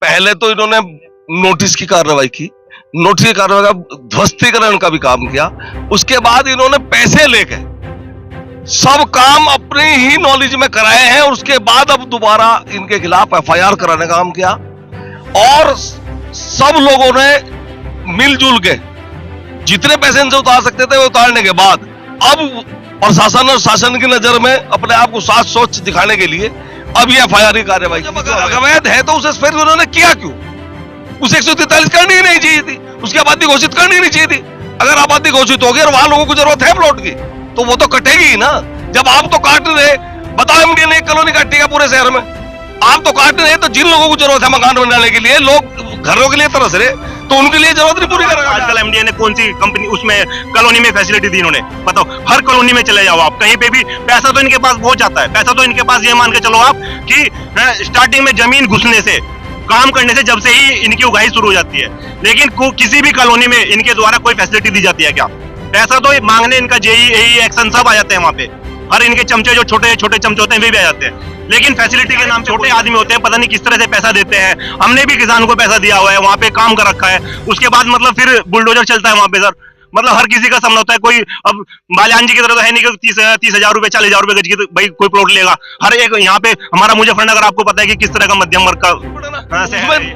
पहले तो इन्होंने नोटिस की कार्रवाई की, नोटिस की कार्रवाई का ध्वस्तीकरण का भी काम किया। उसके बाद इन्होंने पैसे लेके सब काम अपनी ही नॉलेज में कराए हैं। उसके बाद अब दोबारा इनके खिलाफ एफआईआर कराने का काम किया और सब लोगों ने मिलजुल के जितने पैसे इनसे उतार सकते थे वो उतारने के बाद अब प्रशासन और शासन की नजर में अपने आप को साफ सोच दिखाने के लिए अब ये एफआईआर की कार्रवाई। अवैध है तो उसे फिर उन्होंने किया क्यों? उसे 143 करनी ही नहीं चाहिए थी, उसकी आबादी घोषित करनी ही नहीं चाहिए थी। अगर आबादी घोषित होगी और वहां लोगों को जरूरत है प्लॉट की तो वो तो कटेगी ही ना। जब आप तो काट रहे, बताओ एमडीए ने एक कॉलोनी काटी है पूरे शहर में, आप तो काट रहे, तो जिन लोगों को जरूरत है मकान बनाने के लिए, लोग घरों के लिए तरस रहे, तो उनके लिए जरूरत नहीं पूरी करेगा। आजकल एमडीए ने कौन सी कंपनी उसमें कॉलोनी में फैसिलिटी दी इन्होंने? बताओ, हर कॉलोनी में चले जाओ आप, कहीं पे भी पैसा तो इनके पास पहुंच जाता है। पैसा तो इनके पास, ये मान के चलो आप कि स्टार्टिंग में जमीन घुसने से, काम करने से, जब से ही इनकी उगाई शुरू हो जाती है। लेकिन किसी भी कॉलोनी में इनके द्वारा कोई फैसिलिटी दी जाती है क्या? पैसा तो मांगने इनका जेई एई एक्शन सब आ जाते हैं वहां पे। हर इनके चमचे जो छोटे छोटे चमचे होते हैं वे भी आ जाते हैं। लेकिन फैसिलिटी के नाम पे छोटे आदमी होते हैं, पता नहीं किस तरह से पैसा देते हैं। हमने भी किसान को पैसा दिया हुआ है, वहां पे काम कर रखा है, उसके बाद मतलब फिर बुलडोजर चलता है वहां पे। सर मतलब हर किसी का सामना होता है। कोई अब बाल्यान जी की तरह तो है नहीं कि 30,000 रुपए 40,000 रुपए गज की तो भाई कोई प्लॉट लेगा। हर एक यहाँ पे हमारा मुजफ्फरनगर आपको पता है कि किस तरह का मध्यम वर्ग का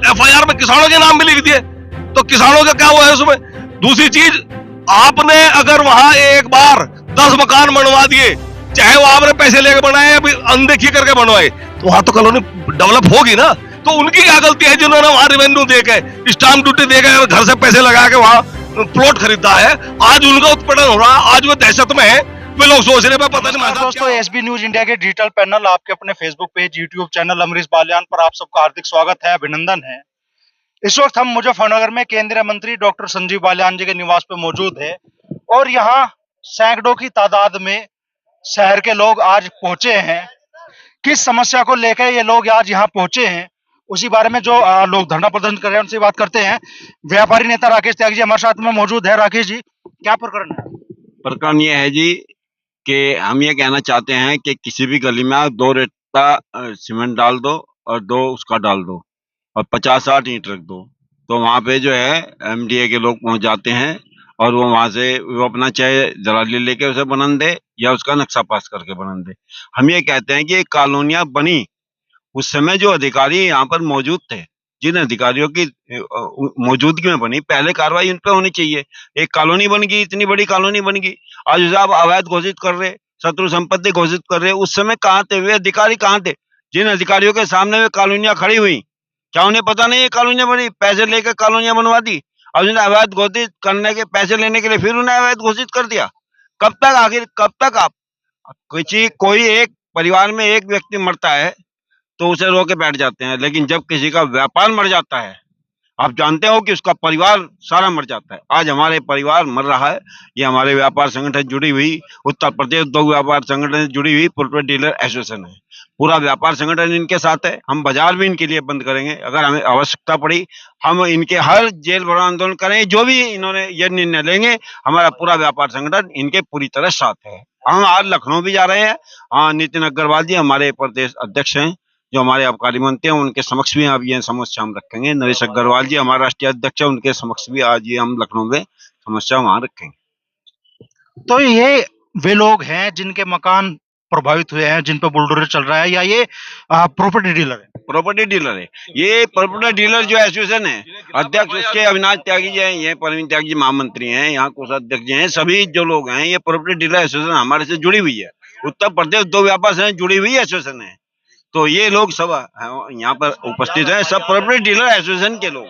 एफआईआर में किसानों के नाम भी लिख दिए, तो किसानों का क्या हुआ है उसमें? दूसरी चीज, आपने अगर वहां एक बार 10 मकान बनवा दिए, चाहे वो आपने पैसे लेके बनाए अभी अनदेखी करके बनवाए, तो वहां तो कॉलोनी डेवलप होगी ना। तो उनकी क्या गलती है जिन्होंने वहां रेवेन्यू देके, स्टाम्प ड्यूटी देकर घर से पैसे लगा के वहां प्लॉट खरीदा है? आज उनका उत्पीड़न हो रहा है, आज वो दहशत में है, वे लोग सोच रहे हैं पता नहीं। दोस्तों, एसबी न्यूज इंडिया के डिजिटल पैनल, आपके अपने Facebook page, YouTube channel Amrish Balyan पर आप सबका हार्दिक स्वागत है, अभिनंदन है। इस वक्त हम मुजफ्फरनगर में केंद्रीय मंत्री डॉक्टर संजीव बाल्यान जी के निवास पे मौजूद है और यहाँ सैकड़ों की तादाद में शहर के लोग आज पहुंचे हैं। किस समस्या को लेकर ये लोग आज यहाँ पहुंचे हैं, उसी बारे में जो लोग धरना प्रदर्शन कर रहे हैं उनसे बात करते हैं। व्यापारी नेता राकेश त्यागी जी हमारे साथ में मौजूद है। राकेश जी, क्या प्रकरण है? प्रकरण ये है जी कि हम ये कहना चाहते हैं कि किसी भी गली में आप 2 रेता सीमेंट डाल दो और 2 उसका डाल दो और 50-60 ईंट रख दो, तो वहाँ पे जो है एमडीए के लोग पहुँच जाते हैं और वो वहाँ से वो अपना चाहे दलाली लेके उसे बनन दे या उसका नक्शा पास करके बनन दे। हम ये कहते हैं कि ये कॉलोनियाँ बनी उस समय जो अधिकारी यहाँ पर मौजूद थे, जिन अधिकारियों की मौजूदगी में बनी, पहले कार्रवाई उन पे होनी चाहिए। एक कॉलोनी बन गई, इतनी बड़ी कॉलोनी बन गई, आज उसे आप अवैध घोषित कर रहे, शत्रु संपत्ति घोषित कर रहे, उस समय कहाँ थे वे अधिकारी? कहाँ थे जिन अधिकारियों के सामने वे कॉलोनियां खड़ी हुई? क्या उन्हें पता नहीं है कॉलोनियां बनी? पैसे लेकर कॉलोनियां बनवा दी और उन्हें अवैध घोषित करने के पैसे लेने के लिए फिर उन्हें अवैध घोषित कर दिया। कब तक, आखिर कब तक? आप कोई एक परिवार में एक व्यक्ति मरता है तो उसे रोके बैठ जाते हैं, लेकिन जब किसी का व्यापार मर जाता है, आप जानते हो कि उसका परिवार सारा मर जाता है। आज हमारे परिवार मर रहा है, ये हमारे व्यापार संगठन जुड़ी हुई उत्तर प्रदेश उद्योग व्यापार संगठन से जुड़ी हुई प्रोपर्टी डीलर एसोसिएशन है। पूरा व्यापार संगठन इनके साथ है। हम बाजार भी इनके लिए बंद करेंगे, अगर हमें आवश्यकता पड़ी हम इनके हर जेल भरो आंदोलन करेंगे। जो भी इन्होंने ये निर्णय लेंगे, हमारा पूरा व्यापार संगठन इनके पूरी तरह साथ है। हम आज लखनऊ भी जा रहे हैं। हाँ, नितिन अग्रवाल जी हमारे प्रदेश अध्यक्ष हैं, जो हमारे आबकारी मंत्री हैं, उनके समक्ष भी अब ये समस्या हम रखेंगे। नरेश अग्रवाल जी हमारे राष्ट्रीय अध्यक्ष हैं, उनके समक्ष भी आज ये हम लखनऊ में समस्या वहां रखेंगे। तो ये वे लोग हैं जिनके मकान प्रभावित हुए हैं, जिन पे बुलडोजर चल रहा है, या ये प्रॉपर्टी डीलर है? प्रॉपर्टी डीलर है ये। प्रॉपर्टी डीलर जो एसोसिएशन है, अध्यक्ष उसके अविनाश त्यागी जी हैं, ये परवीन त्यागी जी महामंत्री हैं, यहाँ कोषाध्यक्ष जी हैं, सभी जो लोग हैं, ये प्रॉपर्टी डीलर एसोसिएशन हमारे से जुड़ी हुई है। उत्तर प्रदेश उद्योग व्यापार से जुड़ी हुई एसोसिएशन है। तो ये लोग सब यहाँ पर उपस्थित हैं, सब प्रॉपर्टी डीलर एसोसिएशन के लोग।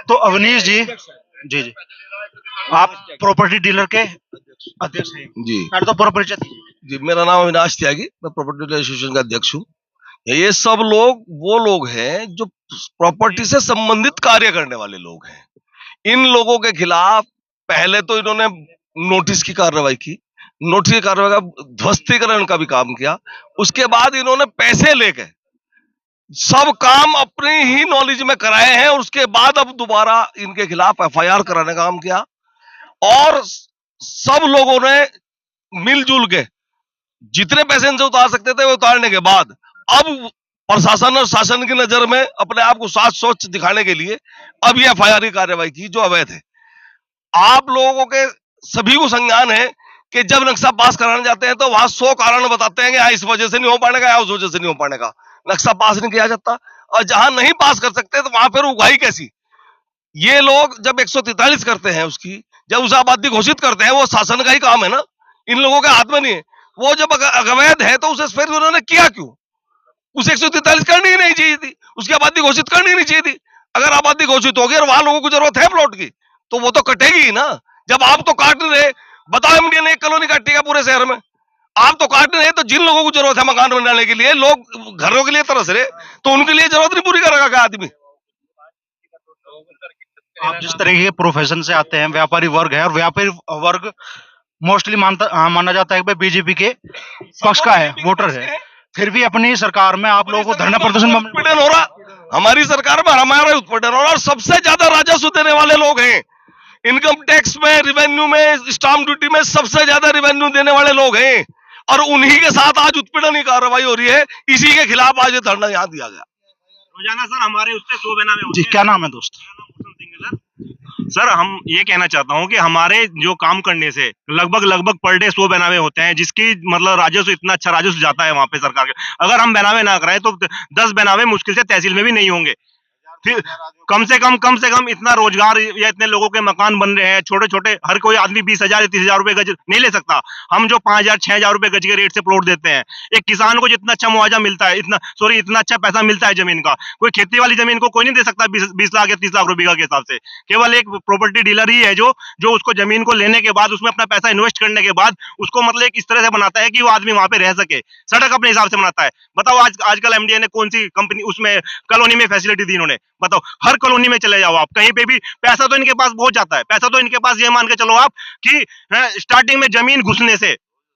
तो अवनीश जी, जी आप प्रॉपर्टी डीलर के अध्यक्ष हैं जी। तो परिचय जी, मेरा नाम अविनाश त्यागी, मैं प्रॉपर्टी डीलर एसोसिएशन का अध्यक्ष हूँ। ये सब लोग वो लोग हैं जो प्रॉपर्टी से संबंधित कार्य करने वाले लोग हैं। इन लोगों के खिलाफ पहले तो इन्होंने नोटिस की कार्रवाई की, नोटिस की कार्रवाई का ध्वस्तीकरण का भी काम किया। उसके बाद इन्होंने पैसे लेके सब काम अपनी ही नॉलेज में कराए हैं। उसके बाद अब दोबारा इनके खिलाफ एफआईआर कराने का काम किया और सब लोगों ने मिलजुल के जितने पैसे इनसे उतार सकते थे वो उतारने के बाद अब प्रशासन और शासन की नजर में अपने आप को साथ सोच दिखाने के लिए अब ये एफआईआर की कार्रवाई की जो अवैध है। आप लोगों के सभी को संज्ञान है कि जब नक्शा पास कराने जाते हैं तो वहां 100 कारण बताते हैं कि हाँ इस वजह से नहीं हो पाने का, या उस वजह से नहीं हो पाने का, नक्शा पास नहीं किया जाता। और जहां नहीं पास कर सकते तो वहां पर उगाही कैसी? ये लोग जब 143 करते हैं उसकी, जब उसे आबादी घोषित करते हैं, वो शासन का ही काम है ना, इन लोगों के हाथ में नहीं है। वो जब अवैध है तो उसे फिर उन्होंने किया क्यों? उसे 143 करनी ही नहीं चाहिए थी, उसकी आबादी घोषित करनी ही नहीं चाहिए थी। अगर आबादी घोषित होगी और वहां लोगों को जरूरत है प्लॉट की तो वो तो कटेगी ही ना। जब आप तो काट नहीं रहे, बताओ एमडीए ने एक कॉलोनी काटी है पूरे शहर में, आप तो काट नहीं रहे, तो जिन लोगों को जरूरत है मकान बनाने के लिए, लोग घरों के लिए तरस रहे, तो उनके लिए जरूरत नहीं पूरी करेगा क्या आदमी? आप जिस तरह के प्रोफेशन से आते हैं, व्यापारी वर्ग है, और व्यापारी वर्ग मोस्टली माना जाता है कि बीजेपी के पक्ष का है, वोटर है, फिर भी अपनी सरकार में आप लोगों को धरना प्रदर्शन में उत्पीड़न हो रहा, हमारी सरकार में हमारा उत्पीड़न हो रहा, और सबसे ज्यादा राजस्व देने वाले लोग हैं। इनकम टैक्स में, रिवेन्यू में, स्टाम्प ड्यूटी में सबसे ज्यादा रिवेन्यू देने वाले लोग हैं, और उन्हीं के साथ आज उत्पीड़न की कार्रवाई हो रही है। इसी के खिलाफ आज ये धरना यहाँ दिया गया। रोजाना सर हमारे उससे 100 बेनामे होते जी, हैं। क्या नाम है दोस्त? सर हम ये कहना चाहता हूँ कि हमारे जो काम करने से लगभग पर डे 100 बेनामे होते हैं, जिसकी मतलब राजस्व इतना अच्छा राजस्व जाता है वहां पे सरकार के। अगर हम बेनामे ना कराएं तो 10 बेनामे मुश्किल से तहसील में भी नहीं होंगे। फिर कम से कम इतना रोजगार या इतने लोगों के मकान बन रहे हैं, छोटे छोटे, हर कोई आदमी 20,000 या 30,000 रुपए गज नहीं ले सकता। हम जो 5,000 6,000 रुपए गज के रेट से प्लॉट देते हैं, एक किसान को जितना अच्छा मुआवजा मिलता है, इतना अच्छा पैसा मिलता है जमीन का, कोई खेती वाली जमीन को कोई नहीं दे सकता 20 लाख या 30 लाख रुपए के हिसाब से। केवल एक प्रॉपर्टी डीलर ही है जो उसको जमीन को लेने के बाद, उसमें अपना पैसा इन्वेस्ट करने के बाद उसको मतलब एक इस तरह से बनाता है कि वो आदमी वहां पे रह सके, सड़क अपने हिसाब से बनाता है। बताओ आजकल एमडीए ने कौन सी कंपनी उसमें कॉलोनी में फैसिलिटी दी इन्होंने? बताओ, हर कॉलोनी में चले जाओ आप, कहीं पे भी पैसा तो इनके पास बहुत जाता है। पैसा तो इनके पास, ये मान के चलो आप कि स्टार्टिंग में जमीन घुसने से,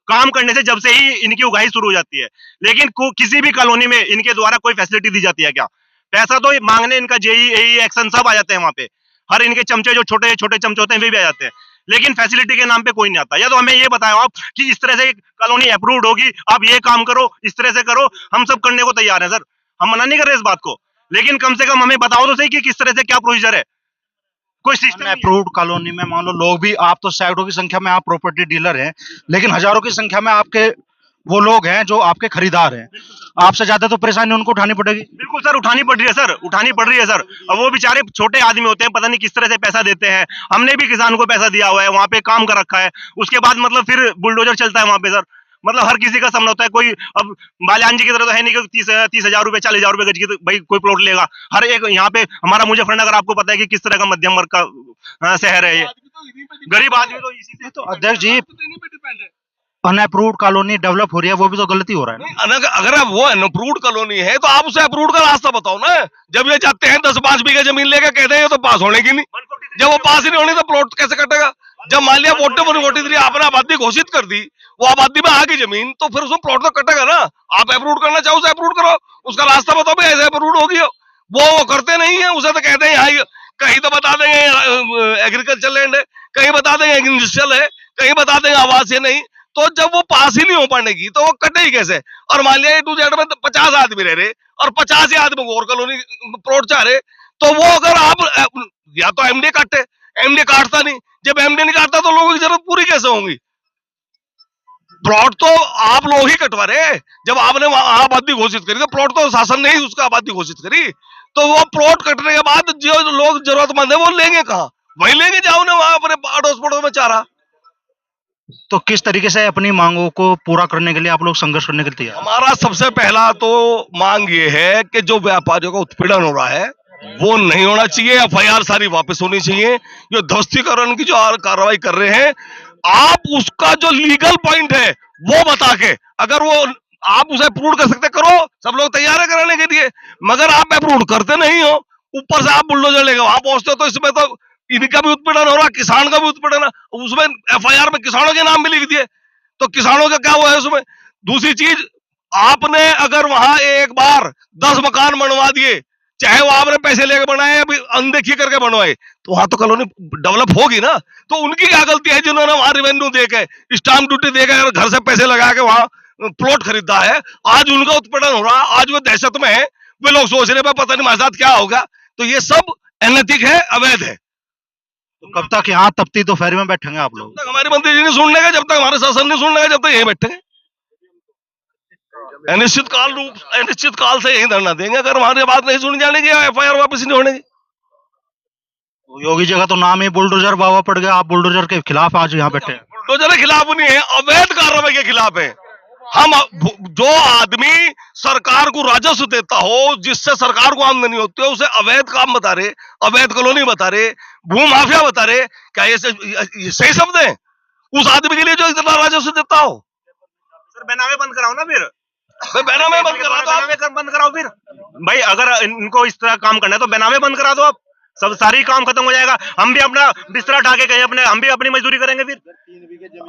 काम करने से, जब से ही इनकी उगाही शुरू हो जाती है। लेकिन किसी भी कॉलोनी में इनके द्वारा कोई फैसिलिटी दी जाती है क्या? पैसा तो मांगने इनका जेई एक्शन सब आ जाते हैं वहां पे, हर इनके चमचे जो छोटे छोटे चमचे होते हैं वे भी आ जाते हैं, लेकिन फैसिलिटी के नाम पे कोई नहीं आता। या तो हमें ये बताओ आप कि इस तरह से कॉलोनी अप्रूव्ड होगी, आप ये काम करो, इस तरह से करो, हम सब करने को तैयार है सर, हम मना नहीं कर रहे इस बात को, लेकिन कम से कम हमें बताओ तो सही कि किस तरह से क्या प्रोसीजर है, कोई सिस्टम अप्रूव्ड कॉलोनी में मान लो लोग भी, आप तो सैकड़ों की संख्या में आप प्रॉपर्टी डीलर हैं, लेकिन हजारों की संख्या में आपके वो लोग हैं जो आपके खरीदार हैं, आपसे ज्यादा तो परेशानी उनको उठानी पड़ेगी। बिल्कुल सर, उठानी पड़ रही है सर, उठानी पड़ रही है सर। अब वो बेचारे छोटे आदमी होते हैं, पता नहीं किस तरह से पैसा देते हैं। हमने भी किसान को पैसा दिया हुआ है, वहां पे काम कर रखा है, उसके बाद मतलब फिर बुलडोजर चलता है वहां पे सर। मतलब हर किसी का सामना होता है, कोई अब बाल्यान जी की तरह तो है नहीं कि 30,000 रुपए 40,000 रुपए गज की तो भाई कोई प्लॉट लेगा। हर एक यहाँ पे हमारा मुजफ्फरनगर आपको पता है कि किस तरह का मध्यम वर्ग का शहर है ये, गरीब आदमी तो इसी से। तो अध्यक्ष जी, अनअप्रूव्ड कॉलोनी डेवलप हो रही है, वो भी तो गलती हो रहा है ना? अगर अब वो अनअप्रूव्ड कॉलोनी है तो आप उसे अप्रूव्ड का रास्ता बताओ ना। जब ये जाते हैं 10-5 बीघे जमीन लेकर, कहते हैं ये तो पास होने की नहीं, जब वो पास ही नहीं होनी तो प्लॉट कैसे कटेगा? जब मान लिया वोटिंग आपने आबादी घोषित कर दी, वो आबादी में आ गई जमीन, तो फिर उसमें प्लॉट तो कटेगा ना। आप अप्रूव करना चाहो उसे अप्रूव करो, उसका रास्ता बताओ भाई ऐसे अप्रूव होगी। वो करते नहीं है, उसे तो कहते हैं यहाँ कहीं तो बता देंगे एग्रीकल्चर लैंड है, कहीं बता देंगे इंडस्ट्रियल है, कहीं बता देंगे आवास है, नहीं। तो जब वो पास ही नहीं हो पाएगी तो वो कटेगी कैसे? और मान लिया A to Z में 50 आदमी रह रहे और 50 ही आदमी को और कॉलोनी प्लॉट चाह रहे, तो वो अगर आप या तो एमडी काटे, एमडी काटता नहीं, जब एमडी नहीं काटता तो लोगों की जरूरत पूरी कैसे होगी? प्लॉट तो आप लोग ही कटवा रहे। जब आपने वहां आबादी घोषित करी तो प्लॉट तो शासन ने ही उसका आबादी घोषित करी, तो वो प्लॉट कटने के बाद जो लोग जरूरतमंद है वो लेंगे कहाँ? वही लेंगे जाओ ना वहां अपने अड़ोस पड़ोस में चारा। तो किस तरीके से अपनी मांगों को पूरा करने के लिए आप लोग संघर्ष करने के लिए तैयार? हमारा सबसे पहला तो मांग ये है कि जो व्यापारियों का उत्पीड़न हो रहा है वो नहीं होना चाहिए, एफआईआर सारी वापस होनी चाहिए। जो ध्वस्तीकरण की जो कार्रवाई कर रहे हैं, आप उसका जो लीगल पॉइंट है वो बता के, अगर वो आप उसे अप्रूव कर सकते करो, सब लोग तैयार है कराने के लिए, मगर आप अप्रूव करते नहीं हो, ऊपर से आप बुलडोजर लेके वहां पहुंचते हो, तो इसमें तो इनका भी उत्पीड़न हो रहा, किसान का भी उत्पीड़न है। उसमें एफआईआर में किसानों के नाम भी लिख दिए, तो किसानों का क्या हुआ है उसमें? दूसरी चीज, आपने अगर वहां एक बार 10 मकान बनवा दिए, चाहे वो आपने पैसे लेकर बनाए अभी अनदेखी करके बनवाए, तो वहां तो कॉलोनी डेवलप होगी ना। तो उनकी क्या गलती है जिन्होंने वहां रेवेन्यू देके, स्टाम्प ड्यूटी देकर, घर से पैसे लगा के वहां प्लॉट खरीदा है, आज उनका उत्पीड़न हो रहा है, आज वो दहशत में है, वे लोग सोच रहे हैं पता नहीं हमारे साथ क्या होगा। तो ये सब अनैतिक है, अवैध है। तो कब तक यहाँ तपती दोपहर में बैठेंगे आप लोग? जब तक हमारे मंत्री जी नहीं सुनने का, जब तक हमारे शासन नहीं सुनने का, जब तक यहीं बैठेंगे। अनिश्चित काल से यही धरना देंगे अगर हमारी बात नहीं सुनी जाने की, एफआईआर वापस नहीं होने की। योगी जी का तो नाम ही बुलडोजर बाबा पड़ गया, आप बुलडोजर के खिलाफ आज यहाँ बैठे हैं। बुलडोजर के खिलाफ नहीं है, अवैध कार्रवाई के खिलाफ है हम। जो आदमी सरकार को राजस्व देता हो, जिससे सरकार को आमदनी होती है, उसे अवैध काम बता रहे, अवैध कॉलोनी बता रहे, भू माफिया बता रहे, क्या ये सही शब्द है उस आदमी के लिए जो इतना राजस्व देता हो? सर बैनामे बंद कराओ ना फिर, बैनामे बंद करा दो, बैनामे बंद कराओ फिर भाई। अगर इनको इस तरह काम करना है तो बैनामे बंद करा दो, आप सब सारी काम खत्म हो जाएगा। हम भी अपना बिस्तरा उठा के कहीं अपने, हम भी अपनी मजदूरी करेंगे, फिर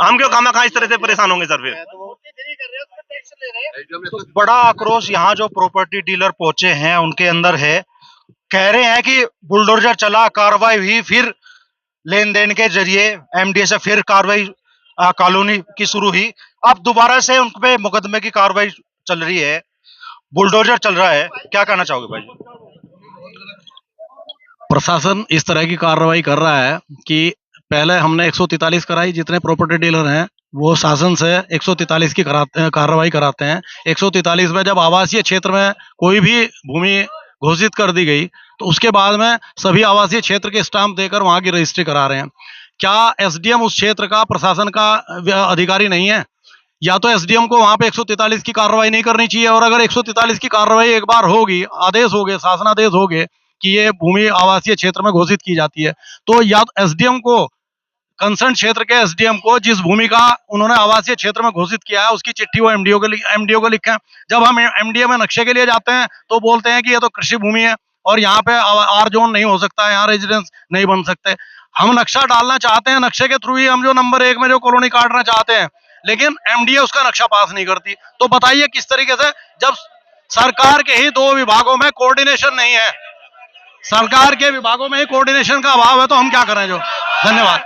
हम क्यों खामा खा इस तरह से परेशान होंगे सर? फिर तो बड़ा आक्रोश यहाँ जो प्रॉपर्टी डीलर पहुंचे हैं उनके अंदर है, कह रहे हैं कि बुलडोजर चला, कार्रवाई हुई, फिर लेन देन के जरिए एमडीए से फिर कार्रवाई कॉलोनी की शुरू हुई, अब दोबारा से उन पे मुकदमे की कार्रवाई चल रही है, बुलडोजर चल रहा है। क्या कहना चाहोगे भाई? प्रशासन इस तरह की कार्रवाई कर रहा है कि पहले हमने 143 कराई, जितने प्रॉपर्टी डीलर हैं वो शासन से 143 की कार्रवाई कराते हैं। 143 में जब आवासीय क्षेत्र में कोई भी भूमि घोषित कर दी गई तो उसके बाद में सभी आवासीय क्षेत्र के स्टाम्प देकर वहां की रजिस्ट्री करा रहे हैं। क्या एसडीएम उस क्षेत्र का, प्रशासन का अधिकारी नहीं है? या तो एसडीएम को वहां पे 143 की कार्रवाई नहीं करनी चाहिए, और अगर 143 की कार्रवाई एक बार होगी, आदेश हो गए, शासनादेश हो गए कि ये भूमि आवासीय क्षेत्र में घोषित की जाती है, तो या तो एसडीएम को, कंसर्न क्षेत्र के एसडीएम को, जिस भूमि का उन्होंने आवासीय क्षेत्र में घोषित किया है उसकी चिट्ठी वो एमडीओ को लिखें। जब हम एमडीओ में नक्शे के लिए जाते हैं तो बोलते हैं कि ये तो कृषि भूमि है और यहाँ पे आर जोन नहीं हो सकता है, यहाँ रेजिडेंस नहीं बन सकते। हम नक्शा डालना चाहते हैं, नक्शे के थ्रू ही हम जो नंबर 1 में जो कॉलोनी काटना चाहते हैं, लेकिन एमडीए उसका नक्शा पास नहीं करती। तो बताइए किस तरीके से, जब सरकार के ही 2 विभागों में कोऑर्डिनेशन नहीं है, सरकार के विभागों में ही कोऑर्डिनेशन का अभाव है, तो हम क्या करें? जो धन्यवाद।